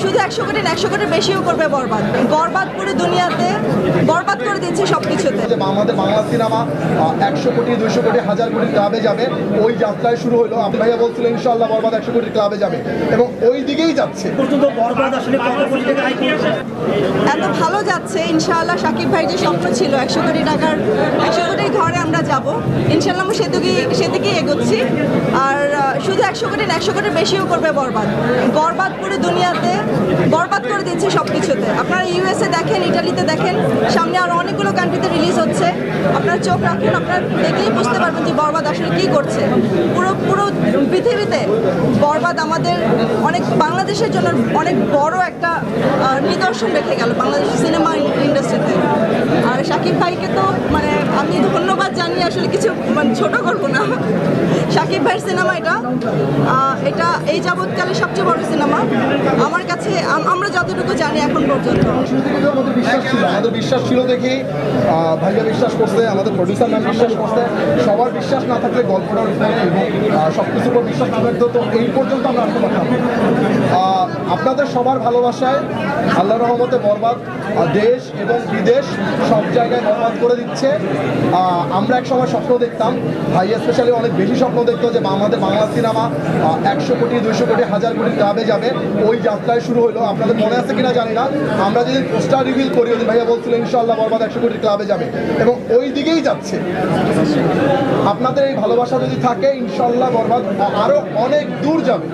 শুধু 100 কোটি না 100 কোটির বেশিও করবে বরবাদ। বরবাদ পুরো দুনিয়াতে বরবাদ করে দিচ্ছে সবকিছুতে। আমাদের বাংলা সিনেমা 100 কোটি 200 কোটি 1000 কোটি ক্লাবে যাবে, ওই যাত্রায় শুরু হলো। আপনি ভাইয়া বলছিলেন ইনশাআল্লাহ বরবাদ 100 কোটি ক্লাবে যাবে এবং ওই দিকেই যাচ্ছে। এত ভালো যাচ্ছে ইনশাআল্লাহ। শাকিব ভাই যে স্বপ্ন ছিল 100 কোটি টাকার 100 কোটির ঘরে আমরা যাব, ইনশাআল্লাহ আমরা সেদিকেই এগোচ্ছি। আর শুধু 100 কোটি না 100 কোটির বেশিও করবে বরবাদ। বরবাদ পুরো দুনিয়াতে বরবাদ করে দিচ্ছে সবকিছুতে। আপনারা ইউএসএ দেখেন, ইটালিতে দেখেন, সামনে আরও অনেকগুলো কান্ট্রিতে রিলিজ হচ্ছে। আপনারা চোখ রাখুন, আপনারা দেখলেই বুঝতে পারবেন যে বরবাদ আসলে কী করছে। পুরো পৃথিবীতে বরবাদ আমাদের অনেক বাংলাদেশের জন্য অনেক বড় একটা নিদর্শন রেখে গেল বাংলাদেশ সিনেমা ইন্ডাস্ট্রিতে। আর শাকিব ভাইকে তো মানে আমি ধন্যবাদ জানিয়ে আসলে কিছু ছোট করবো না। শাকিব ভাইয়ের সিনেমা এটা এই যাবৎকালে সবচেয়ে বড় সিনেমা আমার কাছে, আমরা যতটুকু জানি এখন পর্যন্ত। আমাদের বিশ্বাস ছিল দেখি ভাইয়া বিশ্বাস করছে, আমাদের প্রডিউসার ম্যাম বিশ্বাস করছে। সবার বিশ্বাস না থাকলে গল্পটা সব কিছুর উপর বিশ্বাস না থাকতো তো এই পর্যন্ত আমরা আসতে পারতাম। আপনাদের সবার ভালোবাসায় আল্লাহর রহমতে বরবাদ দেশ এবং বিদেশ সব জায়গায় বরবাদ করে দিচ্ছে। আমরা এক সময় স্বপ্ন দেখতাম, ভাই স্পেশালি অনেক বেশি স্বপ্ন দেখতো যে আমাদের বাংলা সিনেমা 100 কোটি 200 কোটি 1000 কোটি ক্লাবে যাবে, ওই যাত্রায় শুরু হলো। আপনাদের মনে আছে কিনা জানি না, আমরা যেদিন পোস্টার রিভিল করি ওদিন ভাইয়া বলছিলেন ইনশাআল্লাহ বরবাদ 100 কোটি ক্লাবে যাবে এবং ওই দিকেই যাচ্ছে। আপনাদের এই ভালোবাসা যদি থাকে ইনশাআল্লাহ বরবাদ আরো অনেক দূর যাবে।